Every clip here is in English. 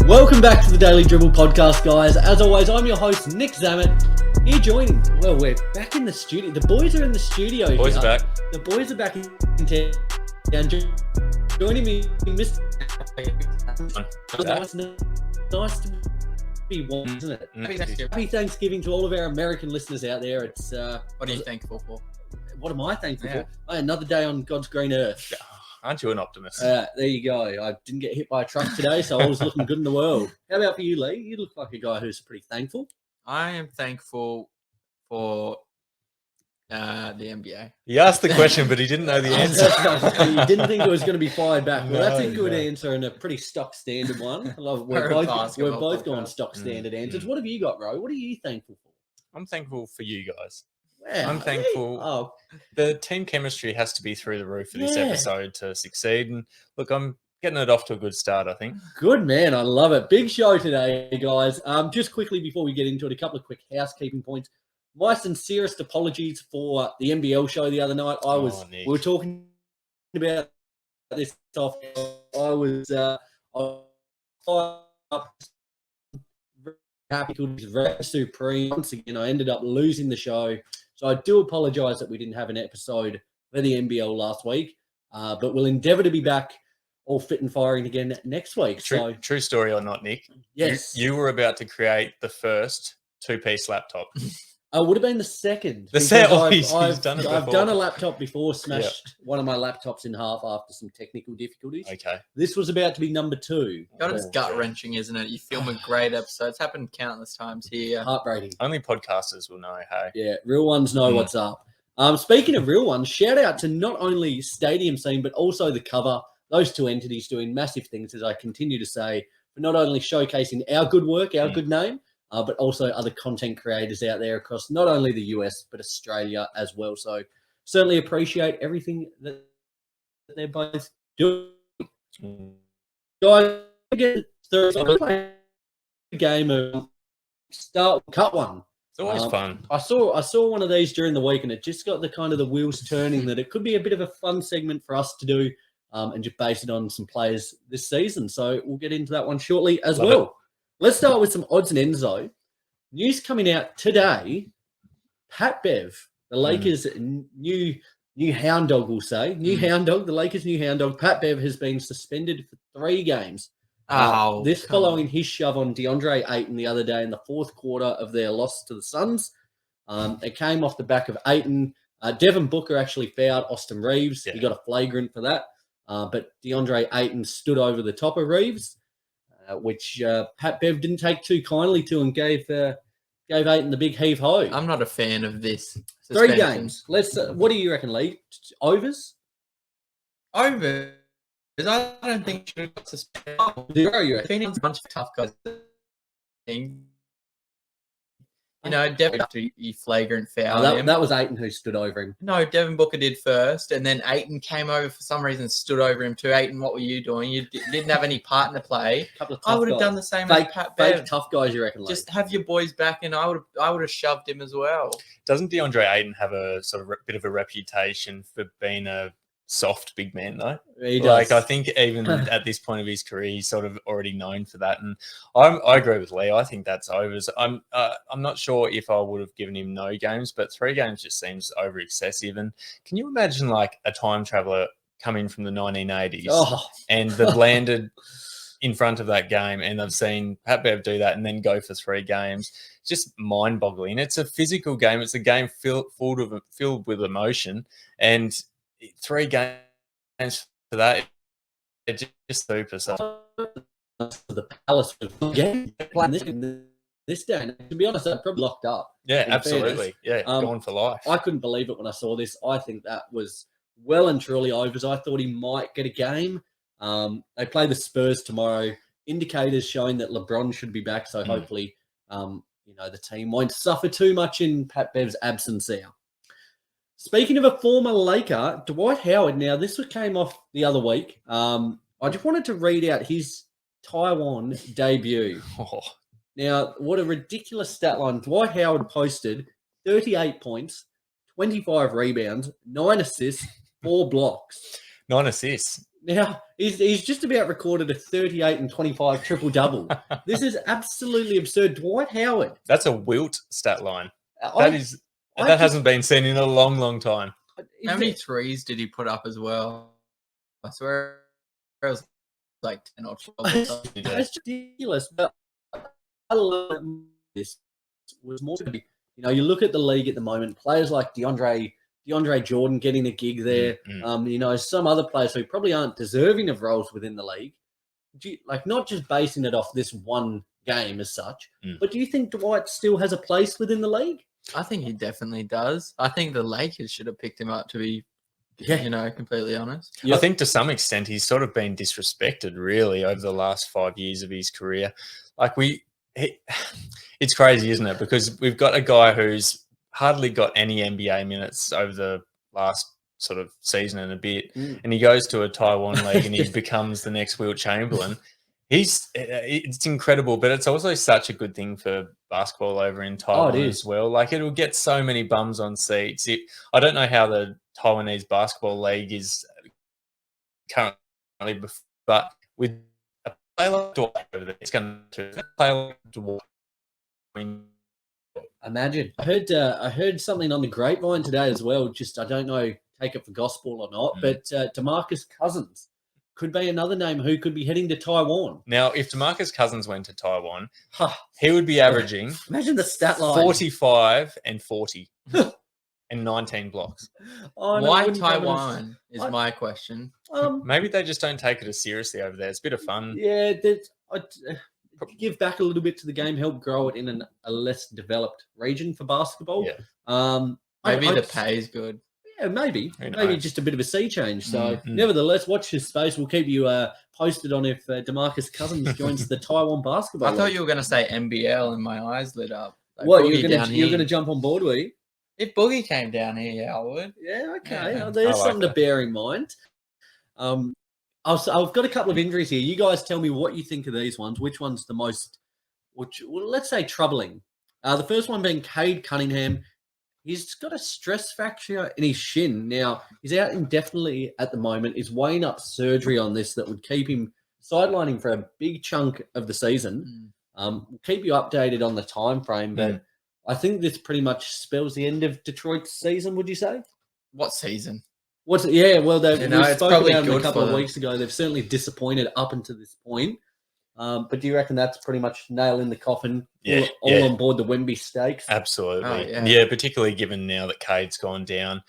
Welcome back to the Daily Dribble podcast, guys. As always, I'm your host, Nick Zammit. Here joining, well, we're back in the studio. The boys are in the studio. Boys are back. The boys are back in town. Joining me, Mr. Nice to be one, isn't it? Happy Thanksgiving to all of our American listeners out there. It's What are you thankful for? What am I thankful for? Oh, another day on God's green earth. Aren't you an optimist? There you go. I didn't get hit by a truck today, so I was looking good in the world. How about for you, Lee? You look like a guy who's pretty thankful. I am thankful for the NBA. He asked the question, but he didn't know the answer. You didn't think it was going to be fired back. Well, that's a good No. answer and a pretty stock standard one. I love We're we're a both basketball going podcast. stock standard answers. What have you got, Ro? What are you thankful for? I'm thankful for you guys. Wow, I'm thankful. Oh, The team chemistry has to be through the roof for this Yeah. episode to succeed. And look, I'm getting it off to a good start, I think. good man. I love it. Big show today, guys. Just quickly before we get into it, a couple of quick housekeeping points. My sincerest apologies for the NBL show the other night. Nick. We were talking about this off. I was happy to very supreme. Once again, I ended up losing the show. So I do apologise that we didn't have an episode for the NBL last week. But we'll endeavour to be back all fit and firing again next week. True story or not, Nick? Yes. You were about to create the first two-piece laptop. It would have been the second. The because second. He's done it I've before. done a laptop before, smashed one of my laptops in half after some technical difficulties. Okay. This was about to be number 2. God, it's gut wrenching, isn't it? You film a great episode. It's happened countless times here. Heartbreaking. Only podcasters will know, hey? Yeah, real ones know what's up. Speaking of real ones, shout out to not only Stadium Scene, but also The Cover. Those two entities doing massive things, as I continue to say, for not only showcasing our good work, our good name, but also other content creators out there across not only the US, but Australia as well. So certainly appreciate everything that they're both doing. Guys, get the game of cut one. It's always fun. I saw one of these during the week, and it just got the wheels turning that it could be a bit of a fun segment for us to do, and just base it on some players this season. So we'll get into that one shortly as Love well. it. Let's start with some odds and ends, though. News coming out today. Pat Bev, the Lakers' new hound dog, we'll say. Hound dog, the Lakers' new hound dog. Pat Bev has been suspended for 3 games. This following his shove on DeAndre Ayton the other day in the fourth quarter of their loss to the Suns. It came off the back of Ayton. Devin Booker actually fouled Austin Reeves. Yeah. He got a flagrant for that. But DeAndre Ayton stood over the top of Reeves, which Pat Bev didn't take too kindly to and gave Ayton the big heave-ho. I'm not a fan of this. 3 suspension. games. Let's. What do you reckon, Lee? Overs? Over. I don't think she got suspended. 0, you reckon? Phoenix, a bunch of tough guys. You know, Devin after you flagrant foul him. That was Ayton who stood over him. No, Devin Booker did first, and then Ayton came over for some reason, stood over him too. Ayton, what were you doing? You didn't have any part in the play. Couple of I tough would have guys. done the same with Pat Bev. Fake tough guys, you reckon, Lee? Just have your boys back, and I would have shoved him as well. Doesn't DeAndre Ayton have a sort of bit of a reputation for being a soft big man, though? He does. Like, I think even at this point of his career, he's sort of already known for that. And I agree with Lee. I think that's overs. I'm not sure if I would have given him no games, but 3 games just seems over excessive. And can you imagine like a time traveler coming from the 1980s and they've landed in front of that game and they've seen Pat Bev do that and then go for 3 games? Just mind-boggling. It's a physical game. It's a game filled with emotion, and 3 games for that, it's just super. So the Palace playing this day. And to be honest, they're probably locked up. yeah, in absolutely. fairness. Yeah, gone for life. I couldn't believe it when I saw this. I think that was well and truly overs. I thought he might get a game. They play the Spurs tomorrow. Indicators showing that LeBron should be back. So hopefully, the team won't suffer too much in Pat Bev's absence there. Speaking of a former Laker, Dwight Howard. Now, this came off the other week. I just wanted to read out his Taiwan debut. Now, what a ridiculous stat line. Dwight Howard posted 38 points, 25 rebounds, 9 assists, 4 blocks. 9 assists. Now, he's just about recorded a 38 and 25 triple-double. This is absolutely absurd. Dwight Howard. That's a Wilt stat line. I That hasn't been seen in a long, long time. How many threes did he put up as well? I swear it was like 10 or 12. Or something. That's ridiculous. But I love this was more to be, you look at the league at the moment, players like DeAndre Jordan getting a gig there. Some other players who probably aren't deserving of roles within the league. Not just basing it off this one game as such, but do you think Dwight still has a place within the league? I think he definitely does. I think the Lakers should have picked him up, to be, completely honest. Yep. I think to some extent he's sort of been disrespected, really, over the last 5 years of his career. It's crazy, isn't it? Because we've got a guy who's hardly got any NBA minutes over the last sort of season and a bit, and he goes to a Taiwan league and he becomes the next Wilt Chamberlain. It's incredible, but it's also such a good thing for basketball over in Taiwan as well. It'll get so many bums on seats. I don't know how the Taiwanese basketball league is currently, but with a player like Dwight over there, it's going to play like Dwight. Imagine. I heard something on the grapevine today as well. Just I don't know, take it for gospel or not, but DeMarcus Cousins could be another name who could be heading to Taiwan. Now, if DeMarcus Cousins went to Taiwan, he would be averaging imagine the stat line 45 and 40 and 19 blocks. Why Taiwan is my question. Maybe they just don't take it as seriously over there. It's a bit of fun. Yeah, give back a little bit to the game, help grow it in a less developed region for basketball. Yeah. Maybe the pay is good. Yeah, maybe just a bit of a sea change. So, nevertheless, watch this space. We'll keep you posted on if DeMarcus Cousins joins the Taiwan basketball. I thought you were going to say NBL, and my eyes lit up. What you're going to jump on board, were you? If Boogie came down here, yeah, I would. Yeah, okay. Yeah. There's something to bear in mind. I've got a couple of injuries here. You guys tell me what you think of these ones. Which one's the most, let's say, troubling? The first one being Cade Cunningham. He's got a stress fracture in his shin. Now, he's out indefinitely at the moment. He's weighing up surgery on this that would keep him sidelining for a big chunk of the season. We'll keep you updated on the time frame, but I think this pretty much spells the end of Detroit's season, would you say? What season? We spoke about them a couple of weeks ago. They've certainly disappointed up until this point. But do you reckon that's pretty much nail in the coffin? All on board the Wemby stakes? Absolutely. Yeah, particularly given now that Cade's gone down.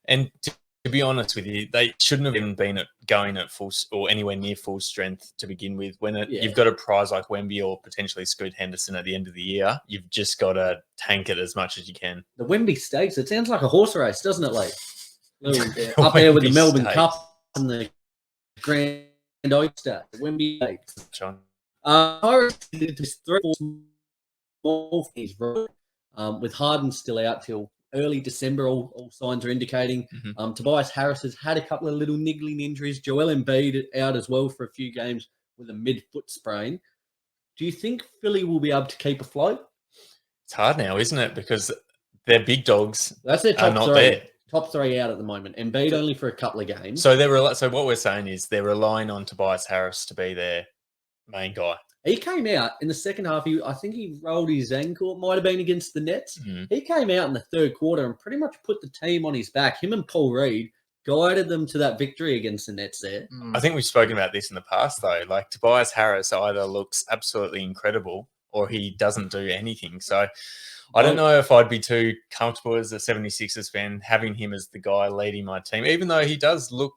And to be honest with you, they shouldn't have even been going at full or anywhere near full strength to begin with. When you've got a prize like Wemby or potentially Scoot Henderson at the end of the year, you've just got to tank it as much as you can. The Wemby stakes, it sounds like a horse race, doesn't it, Lee? Up there with the Melbourne Cup and the Grand Oyster, Wemby Stakes. I did this 3 or 4 small things, with Harden still out till early December. All signs are indicating. Tobias Harris has had a couple of little niggling injuries. Joel Embiid out as well for a few games with a mid-foot sprain. Do you think Philly will be able to keep afloat? It's hard now, isn't it? Because their big dogs That's their top are not three. there. Top 3 out at the moment. Embiid only for a couple of games. So what we're saying is they're relying on Tobias Harris to be their main guy. He came out in the second half. I think he rolled his ankle. It might have been against the Nets. He came out in the third quarter and pretty much put the team on his back. Him and Paul Reed guided them to that victory against the Nets there. I think we've spoken about this in the past, though. Like, Tobias Harris either looks absolutely incredible or he doesn't do anything. So I don't know if I'd be too comfortable as a 76ers fan having him as the guy leading my team, even though he does look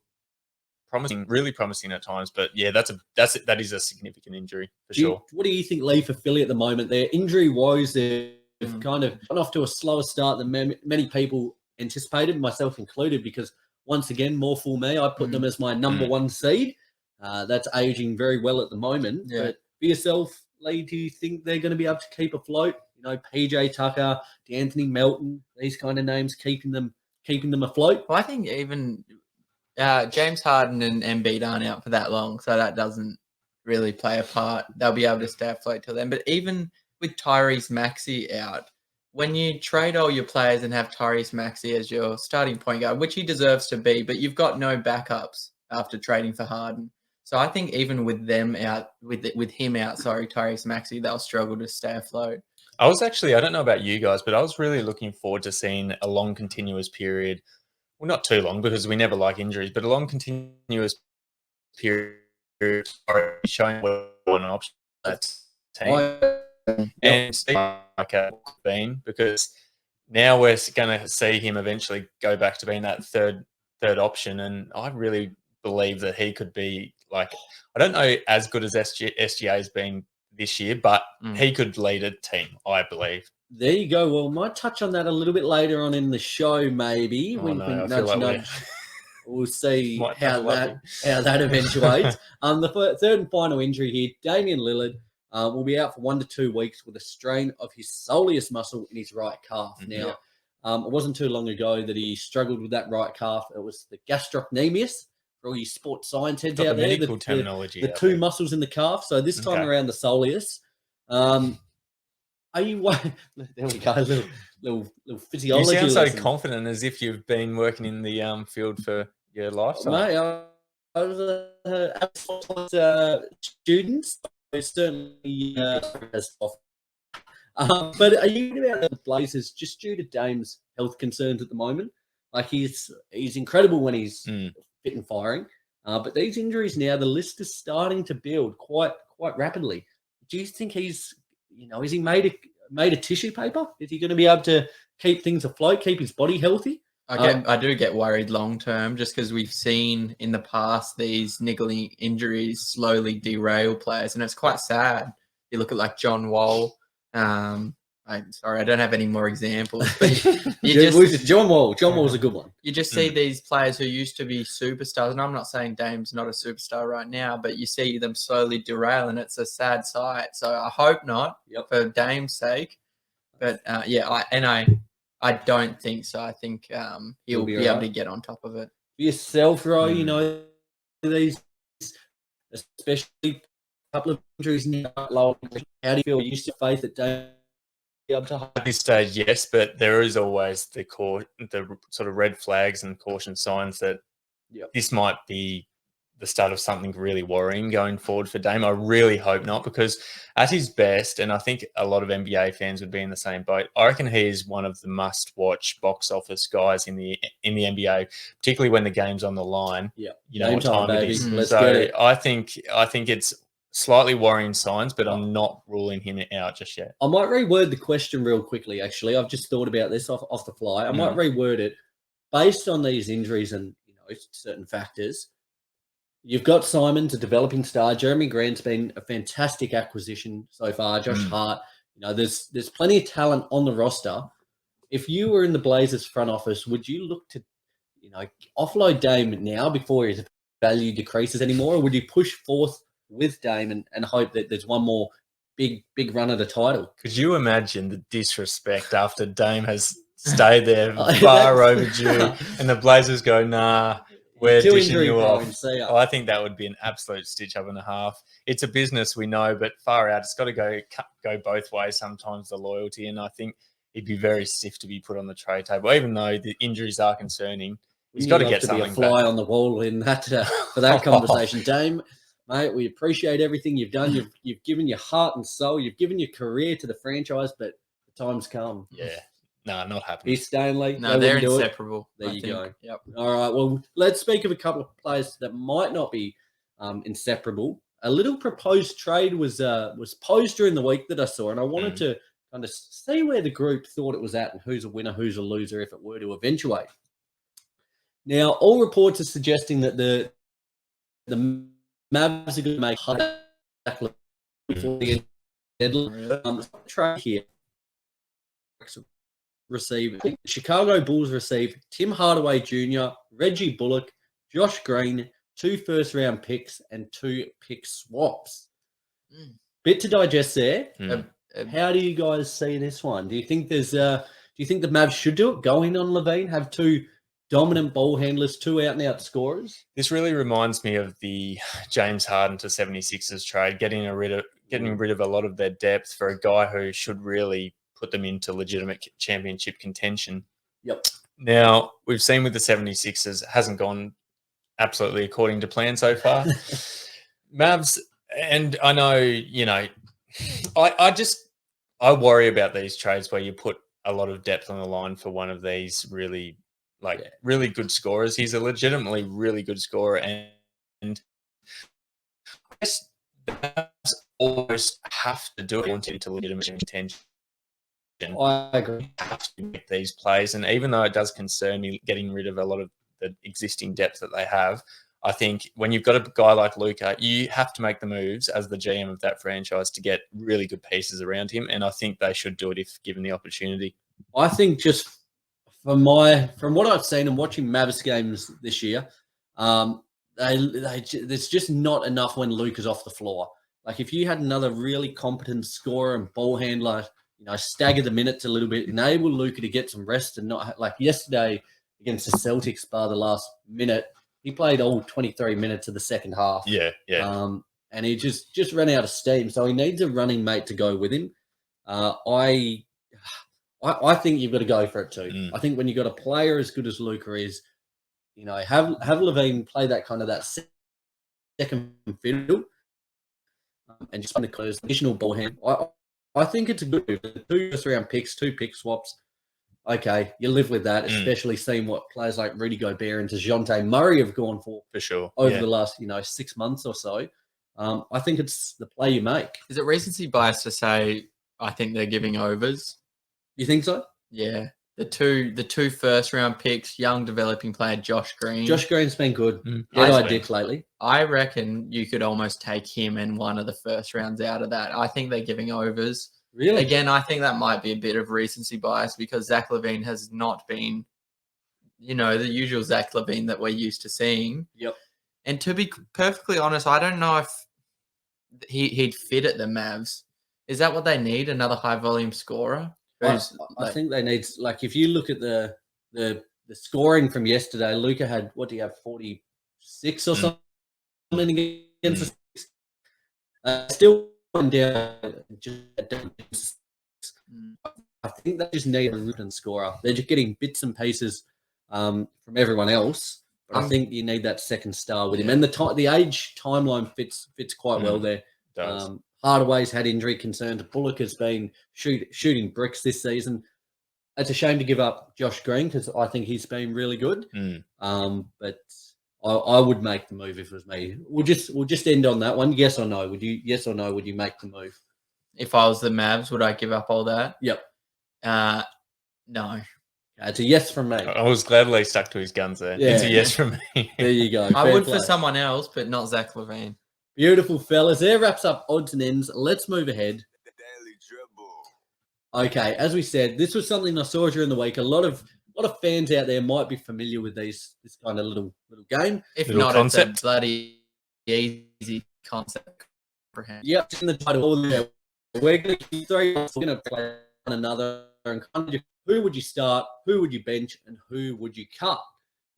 promising, really promising at times. But yeah, that is a significant injury for sure. What do you think, Lee, for Philly at the moment? Their injury woes, they've kind of gone off to a slower start than many people anticipated, myself included, because once again, more for me, I put them as my number 1 seed. That's aging very well at the moment. Yeah. But for yourself, Lee, do you think they're going to be able to keep afloat? PJ Tucker, D'Anthony Melton, these kind of names keeping them afloat. Well, I think even James Harden and Embiid aren't out for that long, so that doesn't really play a part. They'll be able to stay afloat till then. But even with Tyrese Maxey out, when you trade all your players and have Tyrese Maxey as your starting point guard, which he deserves to be, but you've got no backups after trading for Harden. So I think even with them out, with him out, Tyrese Maxey, they'll struggle to stay afloat. I don't know about you guys, but I was really looking forward to seeing a long continuous period. Well, not too long because we never like injuries, but a long continuous period showing what an option that's team. And like been because now we're going to see him eventually go back to being that third option, and I really believe that he could be like, I don't know as good as SGA has been this year, but he could lead a team, I believe. There you go. Well, might touch on that a little bit later on in the show, maybe. Oh, no, I feel like we'll see Might how have that eventuates. The third and final injury here, Damian Lillard will be out for 1 to 2 weeks with a strain of his soleus muscle in his right calf. Now, it wasn't too long ago that he struggled with that right calf. It was the gastrocnemius, for all you sports science heads out there. Medical terminology. The two muscles in the calf. So this time around, the soleus. Are you? There we go. Little physiology. You sound so lesson. confident, as if you've been working in the field for your lifetime. Mate, I was students. Certainly has off. But are you about the Blazers just due to Dame's health concerns at the moment? Like he's incredible when he's fit and firing, but these injuries now, the list is starting to build quite rapidly. Do you think he's, is he made a tissue paper? Is he going to be able to keep things afloat, keep his body healthy? I do get worried long term, just because we've seen in the past these niggling injuries slowly derail players, and it's quite sad. You look at like John Wall. I don't have any more examples. But John Wall's a good one. You just see these players who used to be superstars, and I'm not saying Dame's not a superstar right now, but you see them slowly derail, and it's a sad sight. So I hope not for Dame's sake. But I don't think so. I think he'll be able to get on top of it. For yourself, Ro, these, especially a couple of injuries now, how do you feel? You still faith that Dame be able to? At this stage, yes, but there is always the sort of red flags and caution signs that this might be the start of something really worrying going forward for Dame. I really hope not, because at his best, and I think a lot of NBA fans would be in the same boat, I reckon he is one of the must-watch box office guys in the NBA, particularly when the game's on the line. Yeah, you know what time it is. Let's get it. I think it's slightly worrying signs, but I'm not ruling him out just yet. I might reword the question real quickly, actually. I've just thought about this off the fly. I might reword it based on these injuries and certain factors. You've got Simon's a developing star. Jeremy Grant's been a fantastic acquisition so far. Josh Hart, there's plenty of talent on the roster. If you were in the Blazers front office, would you look to, offload Dame now before his value decreases anymore, or would you push forth with Dame and hope that there's one more big run at the title? Could you imagine the disrespect after Dame has stayed there far overdue, and the Blazers go, nah, we're dishing you off? I think that would be an absolute stitch up and a half. It's a business, we know, but far out. It's got to go both ways sometimes, the loyalty, and I think it'd be very stiff to be put on the trade table, even though the injuries are concerning. He's got to get something be a fly on the wall in that for that conversation. Dame, mate, we appreciate everything you've done. You've given your heart and soul. You've given your career to the franchise, but the time's come. Yeah. No, not happening. He's Stanley. No, they're inseparable. There you go. Yep. All right. Well, let's speak of a couple of players that might not be inseparable. A little proposed trade was posed during the week that I saw, and I wanted to kind of see where the group thought it was at and who's a winner, who's a loser if it were to eventuate. Now, all reports are suggesting that the Mavs are going to make before the deadline. Trade here. The Chicago Bulls receive Tim Hardaway Jr., Reggie Bullock, Josh Green, 2 first-round picks, and 2 pick swaps. Bit to digest there. How do you guys see this one? Do you think the Mavs should do it? Go in on Levine, have 2 dominant ball handlers, 2 out-and-out scorers? This really reminds me of the James Harden to 76ers trade, getting rid of a lot of their depth for a guy who should really put them into legitimate championship contention. Yep. Now, we've seen with the 76ers, it hasn't gone absolutely according to plan so far. Mavs, and I know, I worry about these trades where you put a lot of depth on the line for one of these really good scorers. He's a legitimately really good scorer, and I guess the Mavs almost have to do it into legitimate contention. I agree. Have to make these plays, and even though it does concern me getting rid of a lot of the existing depth that they have, I think when you've got a guy like Luka, you have to make the moves as the GM of that franchise to get really good pieces around him, and I think they should do it if given the opportunity. I think just from what I've seen and watching Mavs games this year, there's just not enough when Luka's off the floor. Like if you had another really competent scorer and ball handler, stagger the minutes a little bit, enable Luka to get some rest and not like yesterday against the Celtics by the last minute. He played all 23 minutes of the second half. Yeah. And he just ran out of steam. So he needs a running mate to go with him. I think you've got to go for it too. I think when you've got a player as good as Luka is, have Levine play that kind of that second fiddle and just kind of close additional ball hand. I think it's a good move. 2 first-round picks, 2 pick swaps. Okay, you live with that, especially seeing what players like Rudy Gobert and DeJounte Murray have gone for sure over the last 6 months or so. I think it's the play you make. Is it recency bias to say I think they're giving overs? You think so? Yeah. The two first round picks, young developing player Josh Green. Josh Green's been good. Dead-eye dick lately. I reckon you could almost take him and one of the first rounds out of that. I think they're giving overs. Really? Again, I think that might be a bit of recency bias because Zach LaVine has not been, the usual Zach LaVine that we're used to seeing. Yep. And to be perfectly honest, I don't know if he'd fit at the Mavs. Is that what they need? Another high volume scorer? I think they need, like, if you look at the scoring from yesterday, Luka had, what do you have, 46 or something against the still went down. I think they just need a written scorer. They're just getting bits and pieces from everyone else. But I think you need that second star with him. And the age timeline fits quite well there. Does. Hardaway's had injury concerns. Bullock has been shooting bricks this season. It's a shame to give up Josh Green because I think he's been really good. But I would make the move if it was me. We'll just end on that one. Yes or no? Would you make the move? If I was the Mavs, would I give up all that? Yep. No. It's a yes from me. I was gladly stuck to his guns there. Yeah. It's a yes from me. There you go. I Fair would play. for someone else, but not Zach LaVine. Beautiful, fellas. There wraps up odds and ends. Let's move ahead. The Daily Dribble. Okay, as we said, this was something I saw during the week. A lot of fans out there might be familiar with this kind of little game. If Little not, concept. it's a bloody easy concept. Yep, it's in the title there. We're going to keep 3. We're going to play one another and kind of just, who would you start, who would you bench, and who would you cut?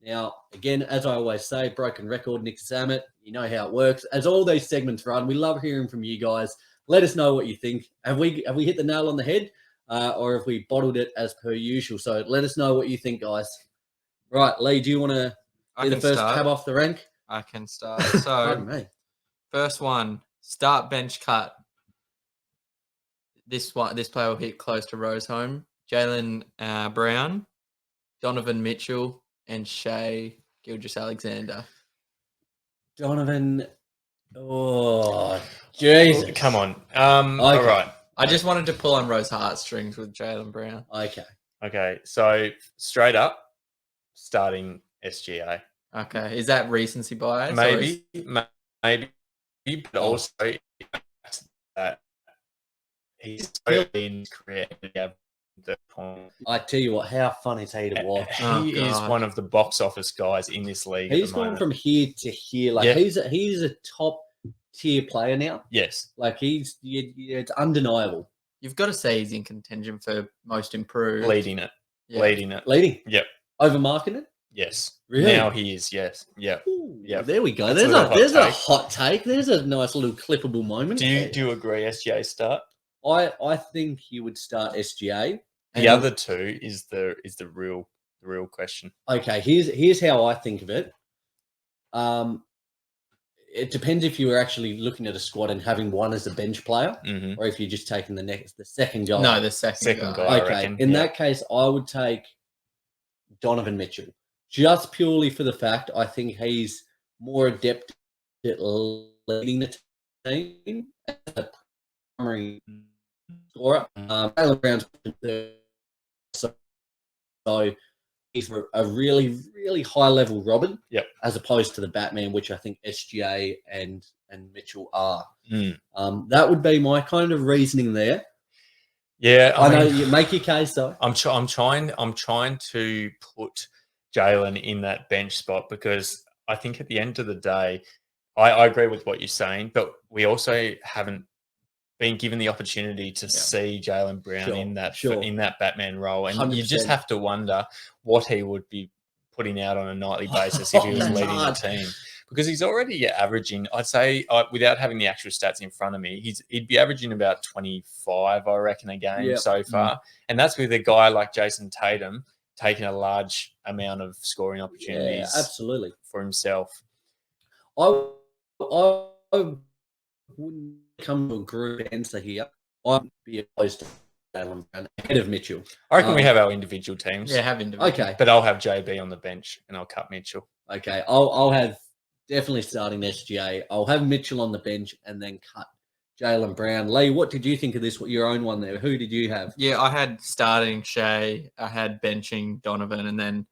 Now, again, as I always say, broken record, Nick Zammit, you know how it works. As all these segments run, we love hearing from you guys. Let us know what you think. Have we hit the nail on the head, or have we bottled it as per usual? So let us know what you think, guys. Right, Lee, do you want to be the first tab off the rank? I can start. Pardon So, me. first one, start bench cut. This player will hit close to Rose home. Jaylen Brown, Donovan Mitchell, and Shea Gilgeous-Alexander. Donovan. Oh, Jesus. Come on. All right. I just wanted to pull on Rose heartstrings with Jaylen Brown. Okay. So straight up, starting SGA. Okay. Is that recency bias? Maybe, but also that he's so in his career. The point. I tell you what, how fun is he to watch? Oh, He is God. one of the box office guys in this league. He's at the gone moment. from here to here. Like Yeah. he's a top tier player now. Yes. Like it's undeniable. You've got to say he's in contention for most improved. Leading it. Yeah. Leading it. Leading. Yep. Overmarking it. Yes. Really? Now he is. Yes. Yep. Ooh, Yep. There we go. That's a There's little a hot take. There's a nice little clippable moment. Do you agree SGA start? I think you would start SGA. The other two is the real question. Okay, here's how I think of it. it depends if you were actually looking at a squad and having one as a bench player, or if you're just taking the second guy. No, the second guy. I Okay, reckon. in that case, I would take Donovan Mitchell, just purely for the fact I think he's more adept at leading the team as a primary scorer. Jaylen Brown's so he's a really, really high level Robin, as opposed to the Batman, which I think SGA and Mitchell are. That would be my kind of reasoning there. Yeah, I know you make your case though. I'm trying to put Jaylen in that bench spot because I think at the end of the day, I agree with what you're saying, but we also haven't been given the opportunity to see Jaylen Brown in that Batman role, and 100%. you just have to wonder what he would be putting out on a nightly basis if he was leading the team. Because he's already averaging, I'd say, without having the actual stats in front of me, he'd be averaging about 25, I reckon, a game so far. And that's with a guy like Jason Tatum taking a large amount of scoring opportunities absolutely for himself. I wouldn't come to a group answer here. I'd be opposed to Jaylen Brown ahead of Mitchell. I reckon we have our individual teams. Yeah, have individual. Okay. But I'll have JB on the bench and I'll cut Mitchell. Okay. I'll have definitely starting SGA. I'll have Mitchell on the bench and then cut Jaylen Brown. Lee, what did you think of this? What your own one there? Who did you have? Yeah, I had starting Shea. I had benching Donovan, and then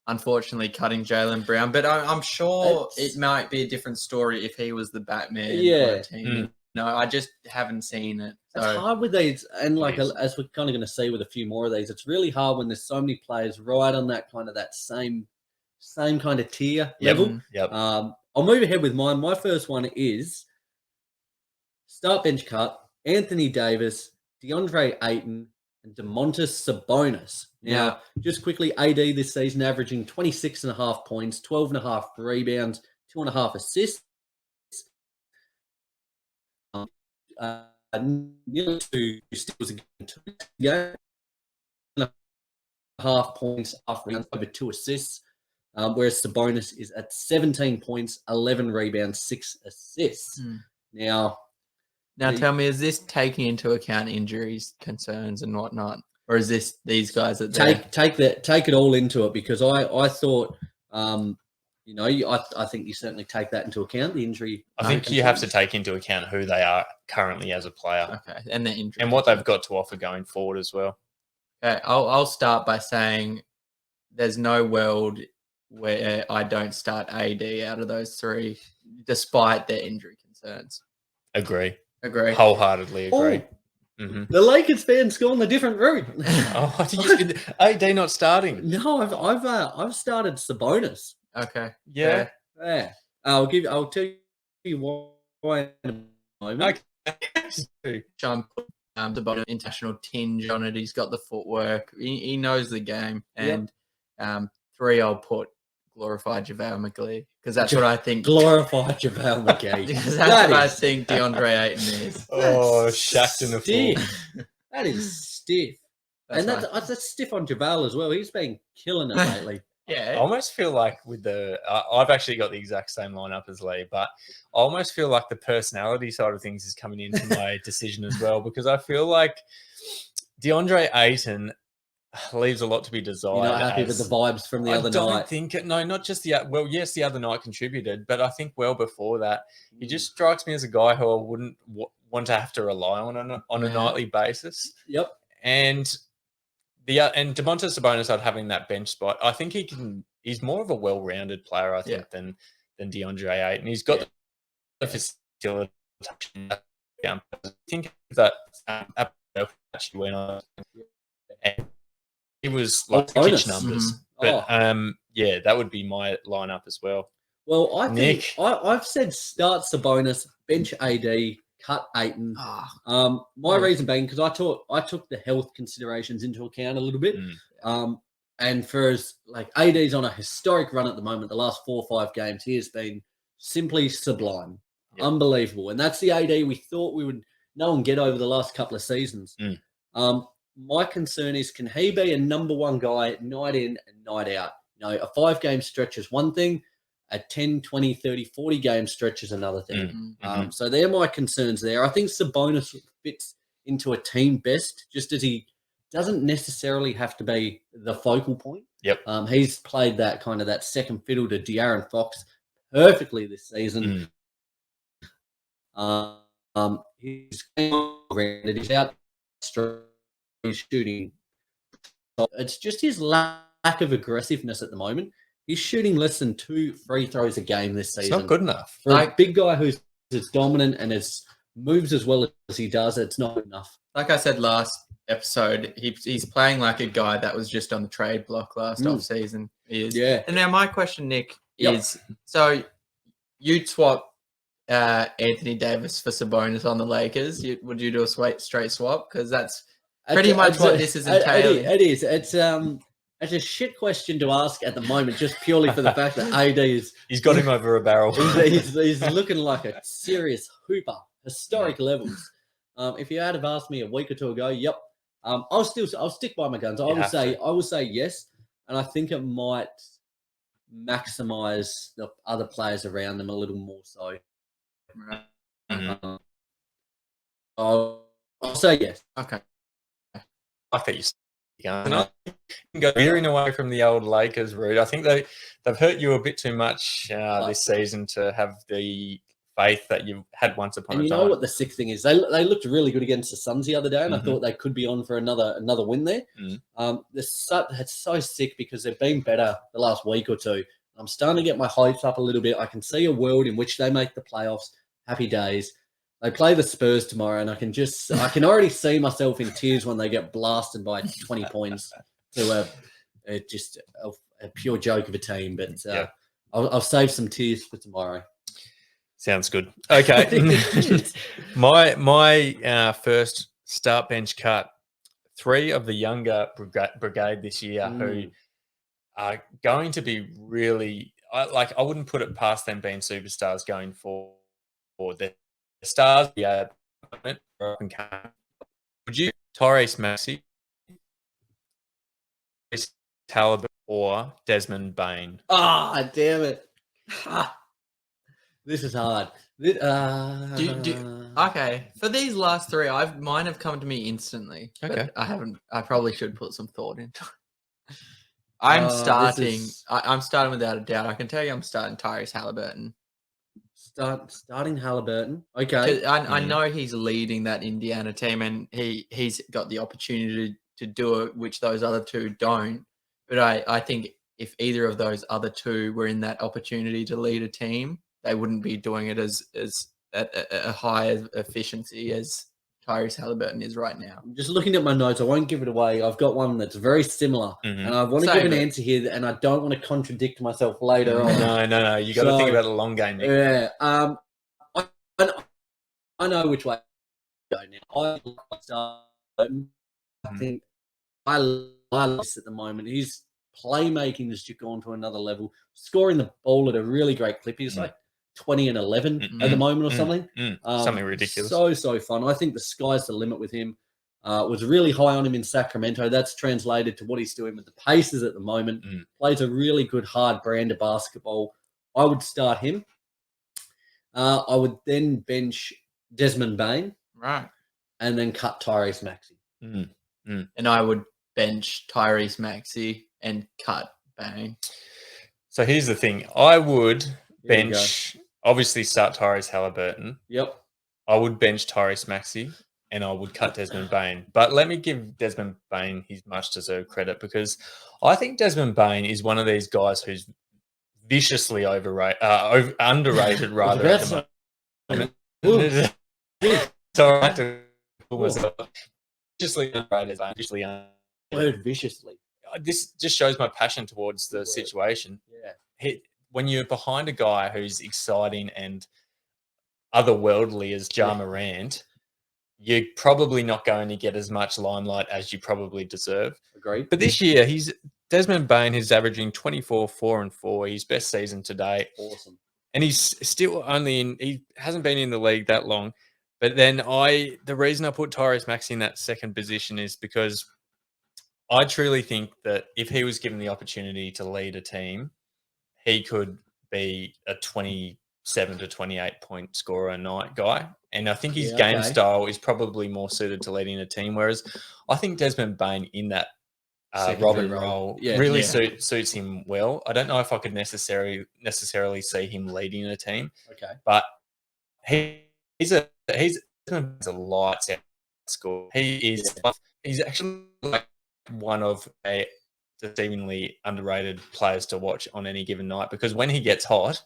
unfortunately cutting Jaylen Brown. But I'm sure it might be a different story if he was the Batman for a team. No, I just haven't seen it. So. It's hard with these, and like as we're kind of going to see with a few more of these, it's really hard when there's so many players right on that kind of that same kind of tier level. I'll move ahead with mine. My first one is start bench cut, Anthony Davis, DeAndre Ayton, and Domantas Sabonis. Now, just quickly, AD this season averaging 26.5 points, 12.5 rebounds, 2.5 assists. Nearly 2 steals a game, 2.5 points, half rebounds, over 2 assists. Whereas Sabonis is at 17 points, 11 rebounds, 6 assists. Now, tell me, is this taking into account injuries, concerns, and whatnot, or is this these guys that take it all into it? Because I thought, I think you certainly take that into account. The injury. I think you have to take into account who they are currently as a player, and their injury, and what they've got to offer going forward as well. Okay, I'll start by saying there's no world where I don't start AD out of those three, despite their injury concerns. Agree. Wholeheartedly agree. The Lakers fans go on a different route. AD not starting? No, I've started Sabonis. Okay. Yeah. I'll tell you why in a moment. Okay. Sean put the international tinge on it. He's got the footwork. He knows the game. And 3, I'll put glorified JaVale McGee, because that's what I think. Glorified JaVale McGee. Because that's what I think DeAndre Ayton is. Shacked in the floor. That is stiff. That's stiff on JaVale as well. He's been killing it lately. I almost feel like I've actually got the exact same lineup as Lee, but I almost feel like the personality side of things is coming into my decision as well, because I feel like DeAndre Ayton leaves a lot to be desired. You're not happy with the vibes from the other night? I don't think not just yes, the other night contributed, but I think well before that, he just strikes me as a guy who I wouldn't want to have to rely on a nightly basis. Yep. And Domantas Sabonis, I'd having that bench spot. I think he's more of a well-rounded player, I think, than DeAndre Ayton. He's got the facility. I think that actually went on. And it was like pitch numbers. But that would be my lineup as well. Well, I think I've said start Sabonis, bench AD, cut Ayton. My reason being because I took the health considerations into account a little bit. And for as like AD's on a historic run at the moment, the last 4 or 5 games, he has been simply sublime, unbelievable. And that's the AD we thought we would know and get over the last couple of seasons. My concern is, can he be a number one guy night in and night out? A 5-game stretch is one thing. a 10, 20, 30, 40 game stretch is another thing. Mm. So they're my concerns there. I think Sabonis fits into a team best, just as he doesn't necessarily have to be the focal point. Yep. He's played that kind of that second fiddle to De'Aaron Fox perfectly this season. He's he's out he's shooting. It's just his lack of aggressiveness at the moment. He's shooting less than 2 free throws a game this season. It's not good enough. For a big guy who's as dominant and moves as well as he does, it's not good enough. Like I said last episode, he's playing like a guy that was just on the trade block last offseason. He is. Yeah. And now my question, Nick, is so you'd swap Anthony Davis for Sabonis on the Lakers. Would you do a straight swap? Because that's pretty much what this is entailing. It is. It's a shit question to ask at the moment, just purely for the fact that AD is... He's got him over a barrel. he's looking like a serious hooper, historic levels. If you had have asked me a week or two ago, I'll stick by my guns. I will say yes, and I think it might maximize the other players around them a little more so. I'll say yes. Okay. I think you go veering away from the old Lakers route. I think they've hurt you a bit too much this season to have the faith that you had once upon a time. And you know what the sick thing is? They looked really good against the Suns the other day, and I thought they could be on for another win there. It's so sick because they've been better the last week or two. I'm starting to get my hopes up a little bit. I can see a world in which they make the playoffs. Happy days. They play the Spurs tomorrow, and I can already see myself in tears when they get blasted by 20 points to a pure joke of a team. But I'll save some tears for tomorrow. Sounds good. Okay. my first start bench cut, 3 of the younger brigade this year who are going to be really I wouldn't put it past them being superstars going for the stars. Would you Tyrese Maxey, Talbot, or Desmond Bain? Damn it. This is hard. Okay, for these last 3, mine have come to me instantly. Okay, I probably should put some thought into it. I'm starting without a doubt. I can tell you, I'm starting Tyrese Halliburton. Starting Halliburton. Okay, I know he's leading that Indiana team, and he's got the opportunity to do it, which those other 2 don't. But I think if either of those other 2 were in that opportunity to lead a team, they wouldn't be doing it as at a high efficiency as Tyrese Halliburton is right now. I'm just looking at my notes. I won't give it away. I've got one that's very similar, and I want to give an answer here, and I don't want to contradict myself later on. No. You got to think about the long game, Nick. Yeah. I know which way to go now. I think I love this at the moment. His playmaking has just gone to another level. Scoring the ball at a really great clip. He's like 20 and 11 at the moment or something. Something ridiculous. So fun. I think the sky's the limit with him. Was really high on him in Sacramento. That's translated to what he's doing with the Pacers at the moment. Plays a really good, hard brand of basketball. I would start him. I would then bench Desmond Bain. Right. And then cut Tyrese Maxey. And I would bench Tyrese Maxey and cut Bain. So here's the thing. I would bench, obviously start Tyrese Halliburton. Yep. I would bench Tyrese Maxey and I would cut Desmond Bain. But let me give Desmond Bain his much deserved credit because I think Desmond Bain is one of these guys who's viciously underrated rather at the moment. It's all right to call myself viciously underrated. Viciously. This just shows my passion towards the situation. Yeah. When you're behind a guy who's exciting and otherworldly as Ja Morant, you're probably not going to get as much limelight as you probably deserve. Agreed. But this year, Desmond Bain is averaging 24, 4 and 4, his best season to date. Awesome. And he's still he hasn't been in the league that long. But then the reason I put Tyrese Maxey in that second position is because I truly think that if he was given the opportunity to lead a team, he could be a 27 to 28 point scorer a night guy. And I think his Yeah, game okay. style is probably more suited to leading a team. Whereas I think Desmond Bain in that Secondary Robin role. role Yeah. really Yeah. suits him well. I don't know if I could necessarily see him leading a team, Okay. but he's a lights out score. He's actually like one of a seemingly underrated players to watch on any given night, because when he gets hot,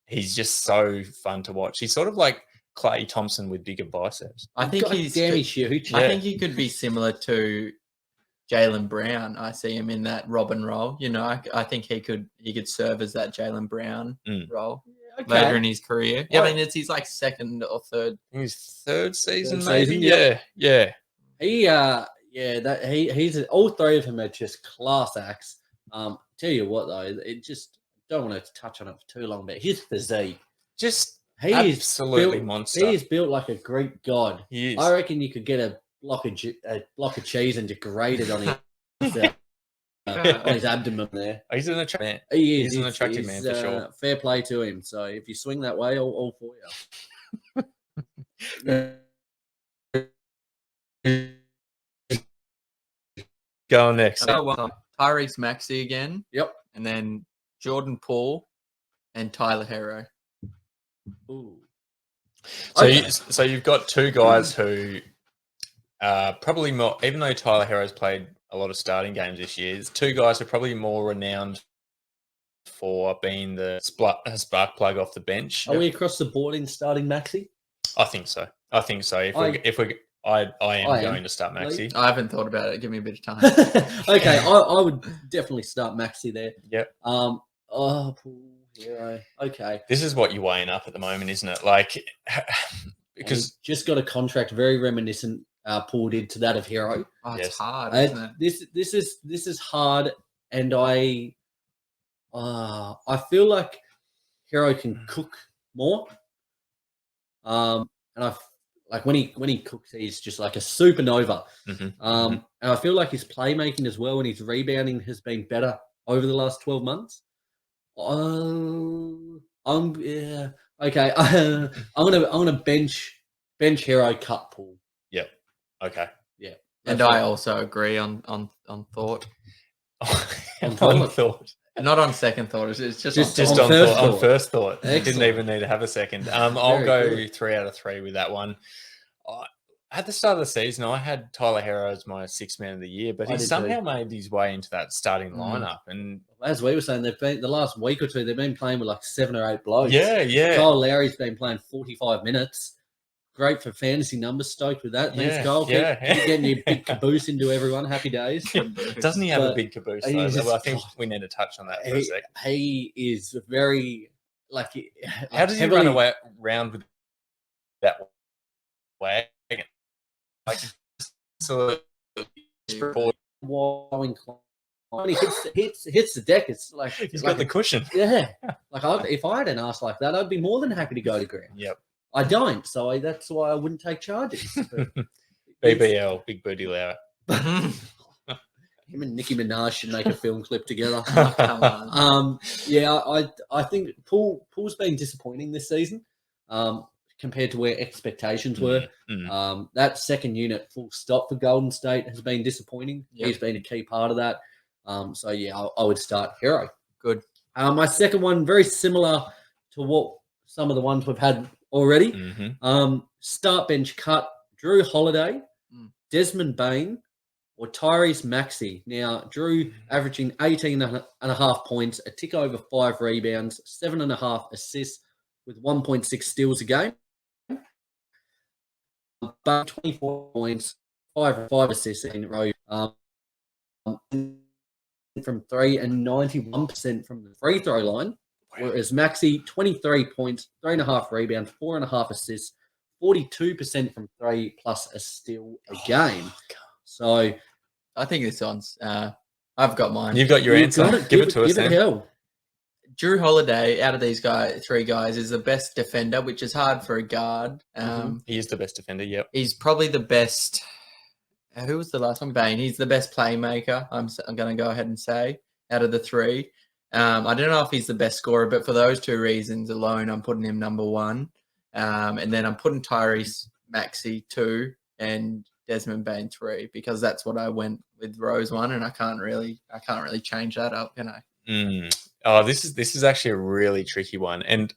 he's just so fun to watch. He's sort of like Klay Thompson with bigger biceps. I think God damn, he's huge. I Yeah. think he could be similar to Jaylen Brown. I see him in that Robin role. You know, I think he could serve as that Jaylen Brown role later in his career. Yeah, I mean, it's his like second or third. I think his third season, Third maybe. season, yep. Yeah. He's all three of them are just class acts. Tell you what though, it just don't want to touch on it for too long, but his physique, Just he absolutely is built, monster. He is built like a Greek god. He is. I reckon you could get a block of cheese and just grate it on his abdomen there. He's an attractive man. He's an attractive man for sure. Fair play to him. So if you swing that way, all for you. Go on next. Tyrese Maxey again. Yep. And then Jordan Poole and Tyler Hero. Ooh. So, Okay. so you've got two guys who probably more, even though Tyler Hero's played a lot of starting games this year, there's two guys who are probably more renowned for being the spark plug off the bench. Are we across the board in starting Maxi? I think so. I am going to start Maxi. I haven't thought about it. Give me a bit of time. Okay, I would definitely start Maxi there. Yep. Poole Hero. Okay. This is what you're weighing up at the moment, isn't it? Like, because He's just got a contract very reminiscent Poole did to that of Hero. Oh, it's Yes. hard, isn't it? This is hard, and I feel like Hero can cook more. And like when he cooks, he's just like a supernova. And I feel like his playmaking as well and his rebounding has been better over the last 12 months. Okay. I'm gonna bench Hero, cut Poole. Yep. Okay. Yeah. And I also agree on thought. On thought. thought. Not on second thought. It's just Just on on first thought. On thought. first thought. Excellent. Didn't even need to have a second. I'll Very go good. 3 out of 3 with that one. At the start of the season, I had Tyler Hero as my 6th man of the year, but I he did somehow made his way into that starting lineup. And As we were saying, they've been the last week or two. They've been playing with like 7 or 8 blokes. yeah. Kyle Lowry's been playing 45 minutes. Great for fantasy numbers. Stoked with that. Thanks, Yeah, Kyle. yeah. Keep getting your big caboose into everyone. Happy days. Doesn't he have a But big caboose, he's though? just- I think we need to touch on that for a second. He is very like. How does he run away around with that wagon? Like, so When he hits the deck, it's like he's like got the cushion. yeah. Like if I had an ass like that, I'd be more than happy to go to ground. Yep. I don't, so that's why I wouldn't take charges. But BBL, Big Booty Lower. him and Nicki Minaj should make a film clip together. Come on. Yeah, I think Poole's been disappointing this season, compared to where expectations were. That second unit, full stop for Golden State, has been disappointing. Yep. He's been a key part of that. So yeah, I would start Hero. Good. My second one, very similar to what some of the ones we've had already. Start bench cut Drew Holiday, Desmond Bain, or Tyrese Maxey. Now, Drew averaging 18.5 points, a tick over 5 rebounds, 7.5 assists with 1.6 steals a game. But 24 points, 5 assists in a row from 3 and 91% from the free throw line. Whereas Maxey, 23 points, 3.5 rebounds, 4.5 assists, 42% from 3 plus a steal a game. So I think this one's. I've got mine. You've got your you've answer. got it. Give it to us, Give it then. hell. Drew Holiday, out of these three guys, is the best defender, which is hard for a guard. He is the best defender, yep. He's probably the best. Who was the last one? Bain. He's the best playmaker. I'm going to go ahead and say out of the three. I don't know if he's the best scorer, but for those two reasons alone, I'm putting him number 1. And then I'm putting Tyrese Maxey 2 and Desmond Bain 3 because that's what I went with Rose 1, and I can't really change that up, can I? Oh, this is actually a really tricky one, and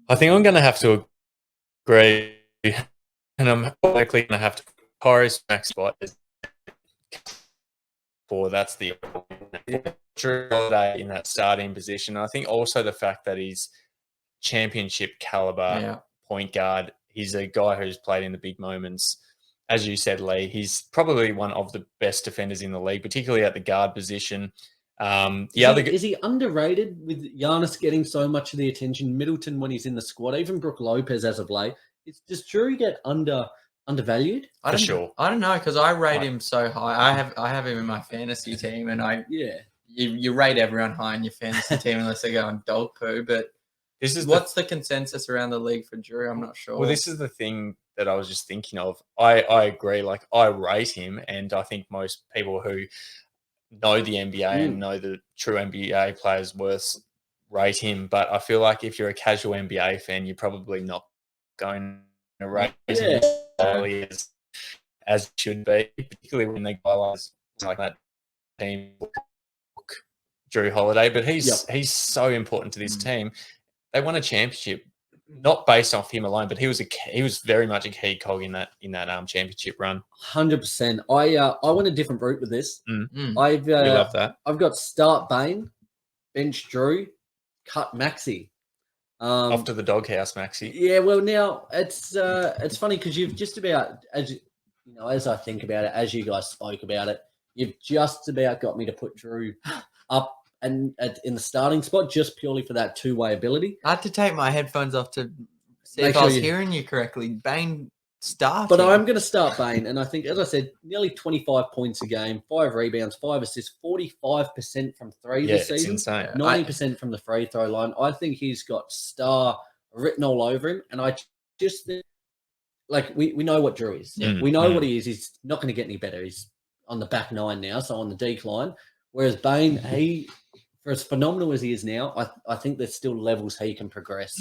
I think I'm going to have to agree, and I'm likely going to have to put Tyrese Maxey spot as that's the Drew Holiday in that starting position. I think also the fact that he's championship caliber point guard. He's a guy who's played in the big moments. As you said, Lee, he's probably one of the best defenders in the league, particularly at the guard position. Is he underrated with Giannis getting so much of the attention? Middleton when he's in the squad, even Brook Lopez as of late. Does Drew get undervalued? I don't know because I rate him so high. I have him in my fantasy team, and you rate everyone high in your fantasy team unless they go on dog poo. But what's the consensus around the league for Drew? I'm not sure. Well, this is the thing that I was just thinking of. I agree. Like I rate him, and I think most people who know the NBA and know the true NBA players worth rate him. But I feel like if you're a casual NBA fan, you're probably not going to rate him as highly as it should be, particularly when they guys like that team Drew Holiday. But he's so important to this team. They won a championship, not based off him alone, but he was very much a key cog in that championship run. 100%. I went a different route with this. We love that. I've got start Bain, bench Drew, cut Maxey. Off to the doghouse, Maxey. Yeah, well, now it's funny because you've just about as I think about it, as you guys spoke about it, you've just about got me to put Drew up and in the starting spot just purely for that two-way ability. I had to take my headphones off to see if I was hearing you correctly. Bain started. But I'm going to start Bain, and I think, as I said, nearly 25 points a game, 5 rebounds, 5 assists, 45% from 3 this season. It's insane. 90% from the free throw line. I think he's got star written all over him, and I just think, like, we know what Drew is. We know what he is. He's not going to get any better. He's on the back 9 now, so on the decline. Whereas Bain, for as phenomenal as he is now, I think there's still levels he can progress,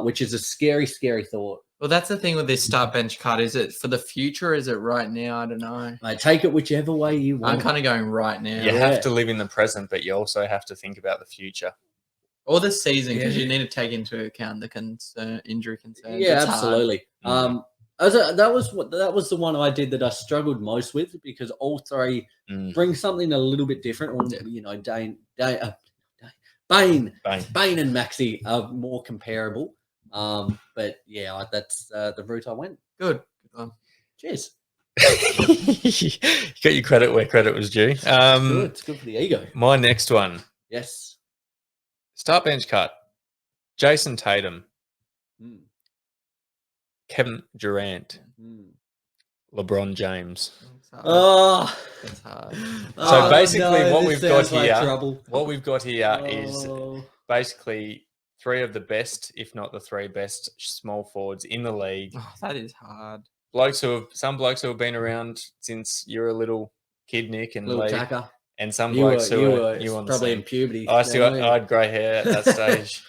which is a scary, scary thought. Well, that's the thing with this start bench cut. Is it for the future? Or is it right now? I don't know. Mate, take it whichever way you want. I'm kind of going right now. You have to live in the present, but you also have to think about the future. Or the season, because you need to take into account the injury concerns. Yeah, absolutely. That was the one I did that I struggled most with because all three bring something a little bit different. Or, Bain and Maxey are more comparable. But yeah, that's the route I went. Good. Cheers. You got your credit where credit was due. It's good for the ego. My next one. Yes. Start bench cut. Jason Tatum. Kevin Durant. LeBron James. Oh, that's hard. So basically, what we've got here, Oh. is basically 3 of the best, if not the 3 best, small forwards in the league. Oh, that is hard. Some blokes who have been around since you're a little kid, Nick, and Little Lee, tacker. and some You blokes were who on probably the in puberty. I had grey hair at that stage.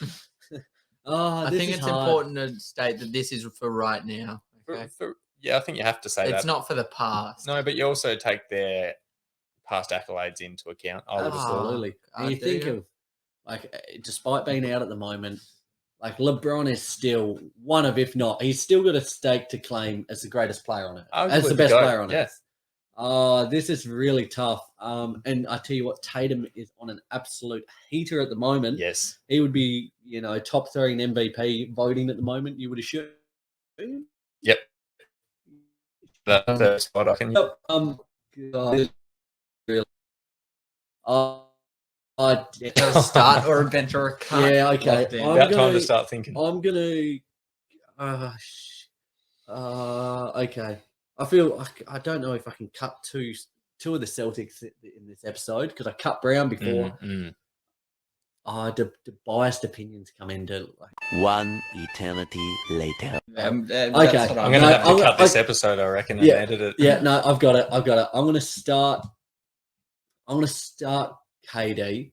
I think it's important to state that this is for right now. Okay? I think you have to say that. It's not for the past. No, but you also take their past accolades into account. Absolutely. And you think of, like, despite being out at the moment, like LeBron is still one of, if not, he's still got a stake to claim as the greatest player on it, as the best player on it. This is really tough. And I tell you what, Tatum is on an absolute heater at the moment. Yes. He would be, top 3 in MVP voting at the moment, you would assume. Yep. That's the spot I can. Yep. God, really. Start or a bench or a cut. Yeah, okay. About time to start thinking. I'm gonna. Okay. I feel I don't know if I can cut two of the Celtics in this episode because I cut Brown before. The biased opinions come into one eternity later. Okay, I'm going to have to cut this episode, I reckon, and edit it. Yeah, no, I've got it. I'm going to start KD,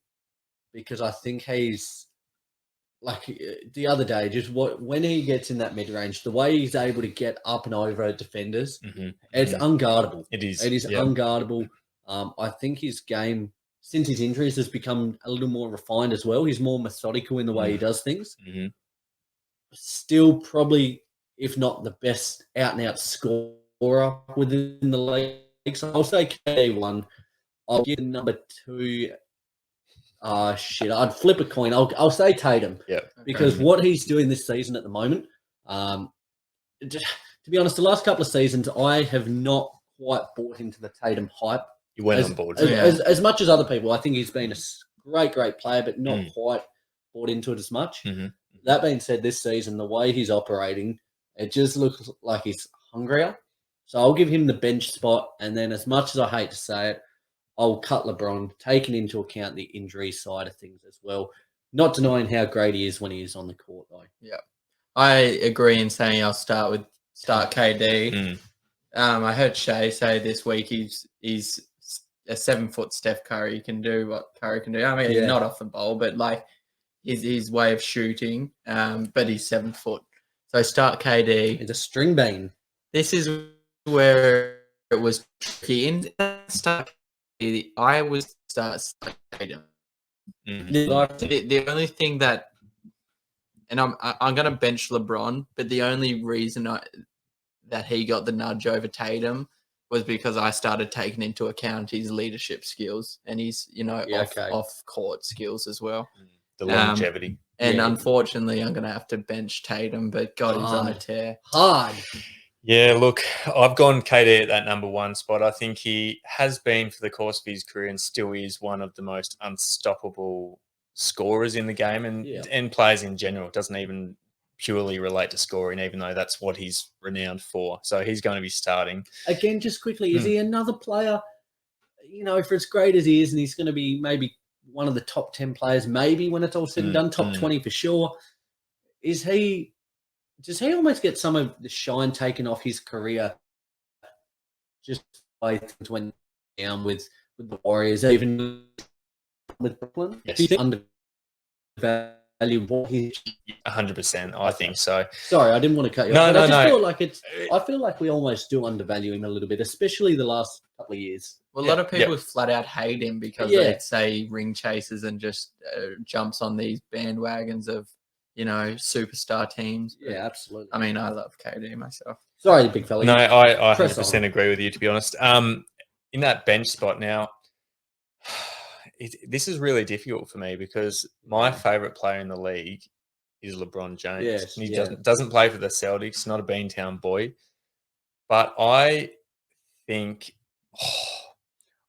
because I think he's like the other day, when he gets in that mid range, the way he's able to get up and over defenders, it's unguardable. It is. It is unguardable. I think his game, since his injuries, has become a little more refined as well. He's more methodical in the way he does things. Still probably, if not the best out-and-out scorer within the league. So I'll say KD1. I'll give number 2. I'd flip a coin. I'll say Tatum. Yeah. Because what he's doing this season at the moment, to be honest, the last couple of seasons, I have not quite bought into the Tatum hype. You went on board. As much as other people. I think he's been a great player, but not quite bought into it as much. That being said, this season, the way he's operating, it just looks like he's hungrier. So I'll give him the bench spot. And then as much as I hate to say it, I'll cut LeBron, taking into account the injury side of things as well. Not denying how great he is when he is on the court, though. Yeah. I agree in saying I'll start KD. I heard Shay say this week he's a 7-foot Steph Curry. He can do what Curry can do. I mean, not off the ball, but like his way of shooting. But he's 7 foot. So start KD. He's a string bean. This is where it was tricky. In start, I would start Tatum. The only thing that, and I'm going to bench LeBron, but the only reason that he got the nudge over Tatum was because I started taking into account his leadership skills and his, off court skills as well. The longevity. And unfortunately, I'm going to have to bench Tatum, but God, he's on a tear. Hard. Yeah, look, I've gone KD at that number 1 spot. I think he has been for the course of his career and still is one of the most unstoppable scorers in the game and players in general. It doesn't even purely relate to scoring, even though that's what he's renowned for. So he's going to be starting. Again, just quickly, is he another player, for as great as he is, and he's going to be maybe one of the top 10 players, maybe when it's all said and done, top 20 for sure. Does he almost get some of the shine taken off his career just by things went down with the Warriors, even with Brooklyn? Yes. Do you think undervalue what he 100%, I think so. Sorry, I didn't want to cut you No, off. no, I feel like we almost do undervalue him a little bit, especially the last couple of years. Well, a lot of people flat out hate him because they say ring chases and just jumps on these bandwagons of, superstar teams. But, yeah, absolutely. I mean, I love KD myself. Sorry, big fella. No, I 100% agree with you, to be honest. In that bench spot now, this is really difficult for me because my favourite player in the league is LeBron James. Yes, and he doesn't play for the Celtics, not a Beantown boy. But I think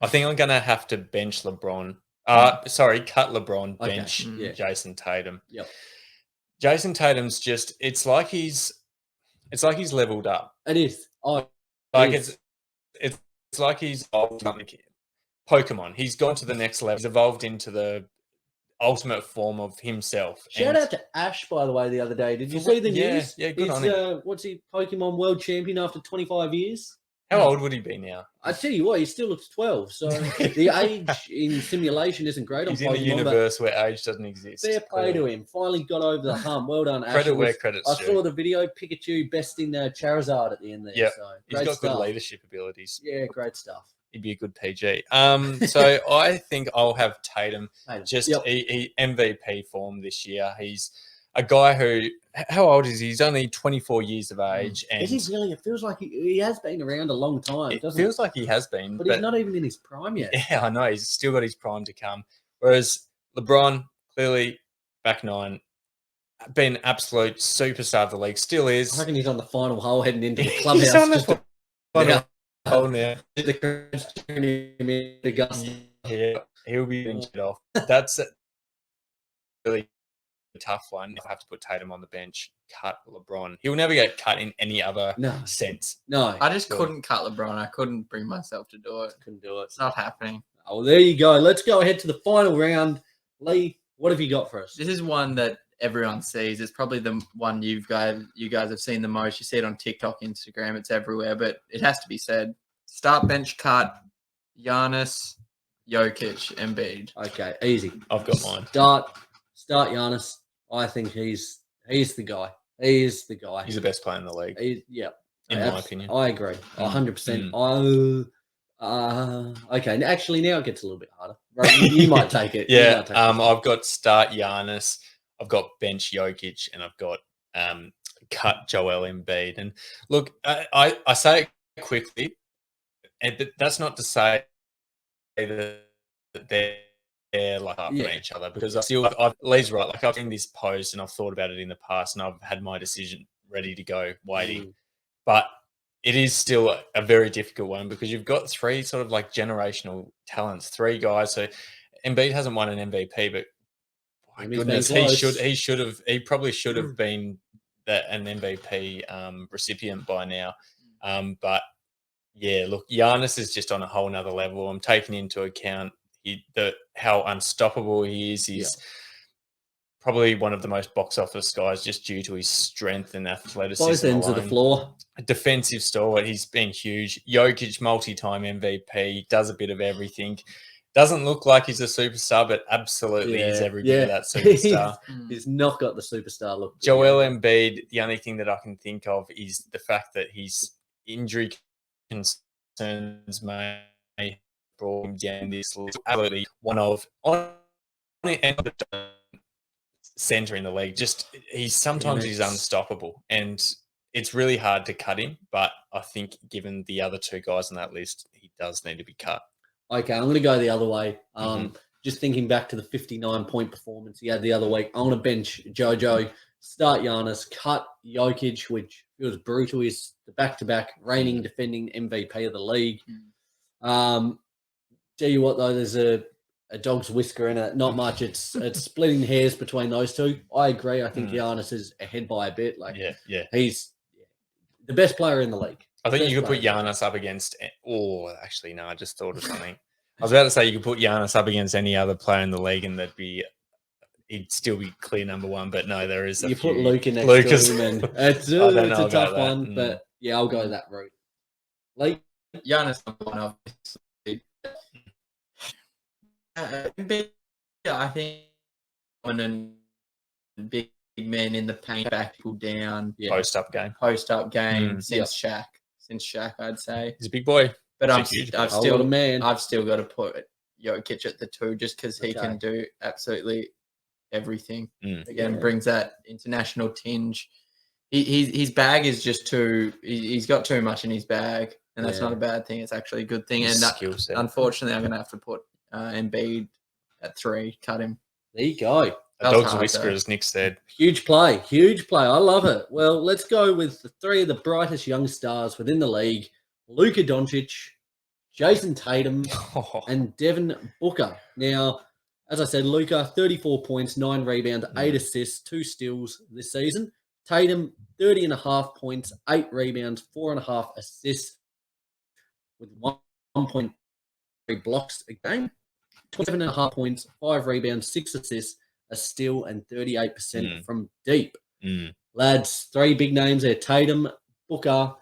I'm going to have to bench LeBron. Cut LeBron, bench Jason Tatum. Yep. Jason Tatum's just it's like he's leveled up. It is. It's like he's Pokemon. He's gone to the next level. He's evolved into the ultimate form of himself. Shout out to Ash, by the way, the other day. Did you see the news? Yeah, good on him. What's he, Pokemon World Champion after 25 years? How old would he be now? I tell you what, he still looks 12. So the age in simulation isn't great on He's Pokemon. He's in a universe where age doesn't exist. Fair play to him. Finally got over the hump. Well done, Ash. Credit where credit's I saw the video, Pikachu besting Charizard at the end there. Yeah, so he's got stuff. good leadership abilities. Yeah, great stuff. He'd be a good PG. So I think I'll have Tatum. He MVP form this year. He's a guy who, how old is he? He's only 24 years of age. And is he really? It feels like he has been around a long time, it doesn't feels like he has been. But he's not even in his prime yet. Yeah, I know. He's still got his prime to come. Whereas LeBron, clearly back 9, been absolute superstar of the league. Still is. I reckon he's on the final hole heading into the clubhouse. He's on the final hole now. Yeah, he'll be getting shit off. That's really tough one. If I have to put Tatum on the bench, cut LeBron. He'll never get cut in any other sense. No. I just couldn't cut LeBron. I couldn't bring myself to do it. Couldn't do it. It's not happening. Oh, well, there you go. Let's go ahead to the final round. Lee, what have you got for us? This is one that everyone sees. It's probably the one you guys have seen the most. You see it on TikTok, Instagram. It's everywhere, but it has to be said. Start, bench, cut. Giannis Jokic, Embiid. Okay, easy. I've got mine. Start Giannis. I think he's the guy. He is the guy. He's the best player in the league, in my opinion. I agree. 100%. Okay. Actually, now it gets a little bit harder. Right, you might take it. You might take it. I've got start Giannis. I've got bench Jokic, and I've got cut Joel Embiid. And look, I say it quickly, but that's not to say that they're like up on each other, because Lee's right. Like, I've seen this post and I've thought about it in the past, and I've had my decision ready to go, waiting. But it is still a very difficult one, because you've got three sort of like generational talents, three guys. So Embiid hasn't won an MVP, but my goodness, he probably should have been an MVP recipient by now. But yeah, look, Giannis is just on a whole nother level. I'm taking into account how unstoppable he is. He's probably one of the most box office guys, just due to his strength and athleticism. Both ends of the floor. A defensive stalwart. He's been huge. Jokic, multi-time MVP, does a bit of everything. Doesn't look like he's a superstar, but absolutely is every bit of that superstar. He's not got the superstar look. Joel Embiid, the only thing that I can think of is the fact that his injury concerns may brought him down this list. Absolutely one of center in the league. Just he's unstoppable, and it's really hard to cut him. But I think given the other two guys on that list, he does need to be cut. Okay, I'm going to go the other way. Just thinking back to the 59-point performance he had the other week, I'm going to bench JoJo, start Giannis, cut Jokic, which feels brutal. He's the back-to-back reigning, defending MVP of the league. Tell you what, though, there's a dog's whisker in it. Not much. It's splitting hairs between those two. I agree. I think Giannis is ahead by a bit. He's the best player in the league. I think you could put Giannis up against. Oh, actually, no. I just thought of something. I was about to say you could put Giannis up against any other player in the league, and he'd still be clear number one. But no, there is. You put Luka next to him, and it's a tough one. But yeah, I'll go that route. Giannis number one, obviously. I think and big men in the paint, back people down. Post up game since Shaq, I'd say. He's a big boy. But I've still got to put Jokic at the 2, just because he can do absolutely everything. Again, brings that international tinge. His bag is just too. He's got too much in his bag, and that's not a bad thing. It's actually a good thing. And unfortunately, I'm going to have to put Embiid at 3. Cut him. There you go. A dog's whisker, as Nick said. Huge play. I love it. Well, let's go with the 3 of the brightest young stars within the league: Luka Doncic, Jason Tatum, and Devin Booker. Now, as I said, Luka, 34 points, 9 rebounds, 8 assists, 2 steals this season. Tatum, 30.5 points, 8 rebounds, 4.5 assists, with 1.3 blocks a game. 27.5 points, 5 rebounds, 6 assists, a steal, and 38% from deep. Lads, 3 big names there: Tatum, Booker,